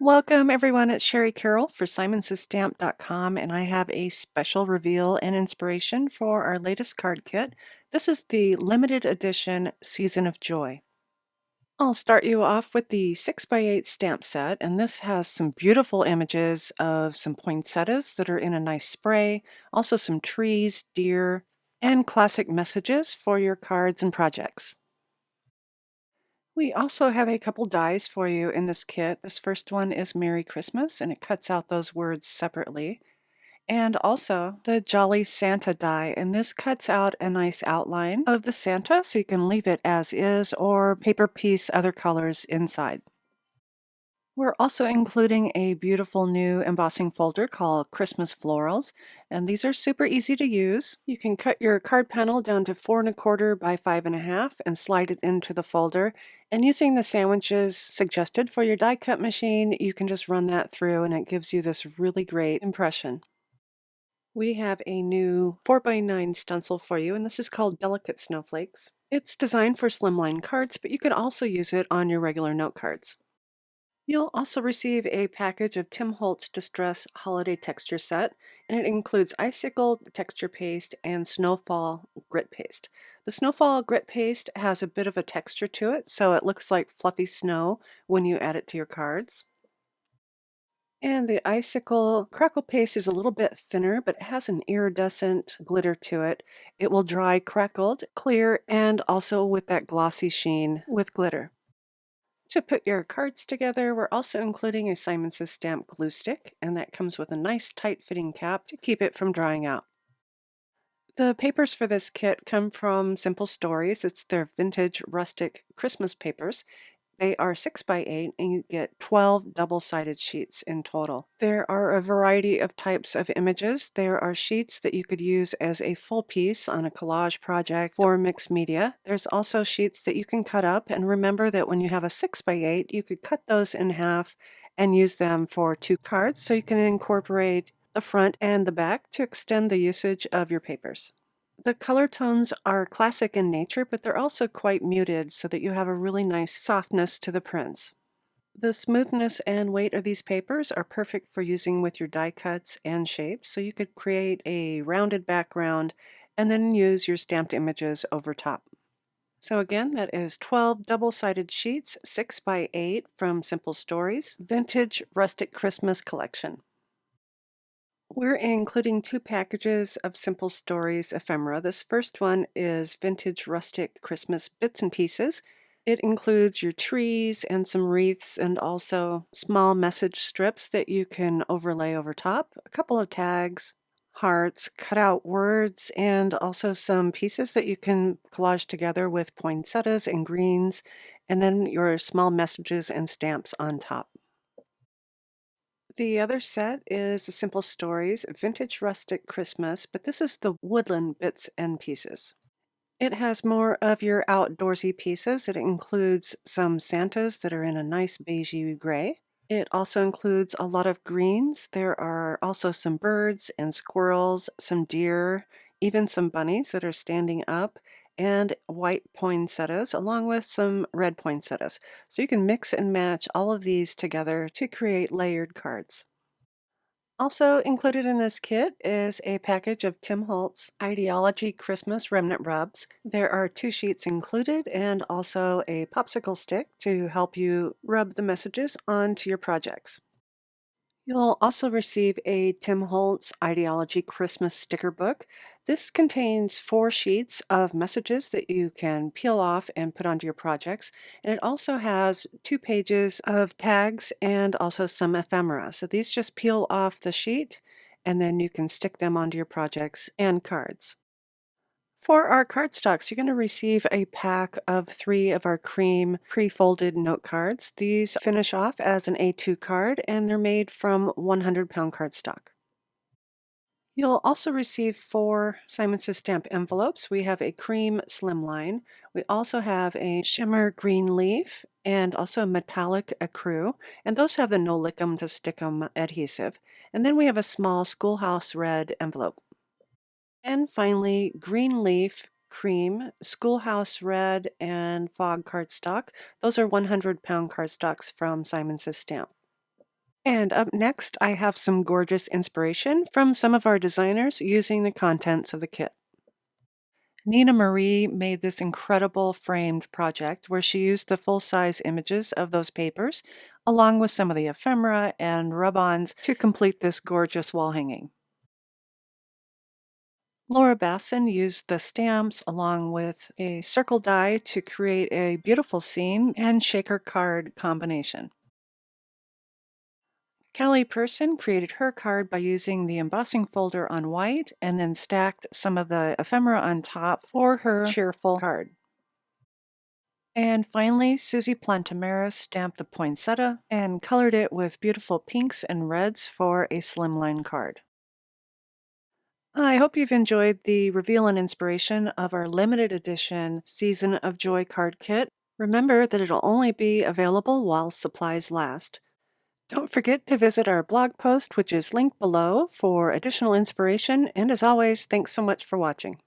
Welcome everyone, it's Sherry Carroll for simonsystamp.com, and I have a special reveal and inspiration for our latest card kit. This is the limited edition Season of Joy. I'll start you off with the 6x8 stamp set, and this has some beautiful images of some poinsettias that are in a nice spray, also some trees, deer, and classic messages for your cards and projects. We also have a couple dies for you in this kit. This first one is Merry Christmas, and it cuts out those words separately. And also the Jolly Santa die, and this cuts out a nice outline of the Santa, so you can leave it as is or paper piece other colors inside. We're also including a beautiful new embossing folder called Christmas Florals, and these are super easy to use. You can cut your card panel down to 4¼ by 5½ and slide it into the folder. And using the sandwiches suggested for your die cut machine, you can just run that through and it gives you this really great impression. We have a new 4x9 stencil for you, and this is called Delicate Snowflakes. It's designed for slimline cards, but you could also use it on your regular note cards. You'll also receive a package of Tim Holtz Distress Holiday Texture Set, and it includes icicle texture paste and snowfall grit paste. The snowfall grit paste has a bit of a texture to it, so it looks like fluffy snow when you add it to your cards. And the icicle crackle paste is a little bit thinner, but it has an iridescent glitter to it. It will dry crackled, clear, and also with that glossy sheen with glitter. To put your cards together, we're also including a Simon Says Stamp glue stick, and that comes with a nice tight-fitting cap to keep it from drying out. The papers for this kit come from Simple Stories. It's their vintage rustic Christmas papers. They are 6x8, and you get 12 double-sided sheets in total. There are a variety of types of images. There are sheets that you could use as a full piece on a collage project for mixed media. There's also sheets that you can cut up, and remember that when you have a 6x8, you could cut those in half and use them for 2 cards, so you can incorporate the front and the back to extend the usage of your papers. The color tones are classic in nature, but they're also quite muted so that you have a really nice softness to the prints. The smoothness and weight of these papers are perfect for using with your die cuts and shapes, so you could create a rounded background and then use your stamped images over top. So again, that is 12 double-sided sheets, 6x8 from Simple Stories, Vintage Rustic Christmas Collection. We're including 2 packages of Simple Stories ephemera. This first one is Vintage Rustic Christmas Bits and Pieces. It includes your trees and some wreaths and also small message strips that you can overlay over top, a couple of tags, hearts, cut out words, and also some pieces that you can collage together with poinsettias and greens, and then your small messages and stamps on top. The other set is the Simple Stories Vintage Rustic Christmas, but this is the woodland bits and pieces. It has more of your outdoorsy pieces. It includes some Santas that are in a nice beigey gray. It also includes a lot of greens. There are also some birds and squirrels, some deer, even some bunnies that are standing up, and white poinsettias, along with some red poinsettias. So you can mix and match all of these together to create layered cards. Also included in this kit is a package of Tim Holtz Ideology Christmas Remnant Rubs. There are 2 sheets included and also a popsicle stick to help you rub the messages onto your projects. You'll also receive a Tim Holtz Ideology Christmas sticker book. This contains 4 sheets of messages that you can peel off and put onto your projects. And it also has 2 pages of tags and also some ephemera. So these just peel off the sheet and then you can stick them onto your projects and cards. For our cardstocks, you're going to receive a pack of 3 of our cream pre-folded note cards. These finish off as an A2 card, and they're made from 100-pound cardstock. You'll also receive 4 Simon Says Stamp envelopes. We have a cream slimline. We also have a shimmer green leaf and also a metallic ecru, and those have the no lick 'em to stick 'em adhesive. And then we have a small schoolhouse red envelope. And finally, green leaf, cream, schoolhouse red, and fog cardstock. Those are 100-pound cardstocks from Simon Says Stamp. And up next, I have some gorgeous inspiration from some of our designers using the contents of the kit. Nina Marie made this incredible framed project where she used the full-size images of those papers, along with some of the ephemera and rub-ons to complete this gorgeous wall hanging. Laura Basson used the stamps along with a circle die to create a beautiful scene and shaker card combination. Callie Person created her card by using the embossing folder on white and then stacked some of the ephemera on top for her cheerful card. And finally, Susie Plantamera stamped the poinsettia and colored it with beautiful pinks and reds for a slimline card. I hope you've enjoyed the reveal and inspiration of our limited edition Season of Joy card kit. Remember that it'll only be available while supplies last. Don't forget to visit our blog post, which is linked below, for additional inspiration. And as always, thanks so much for watching.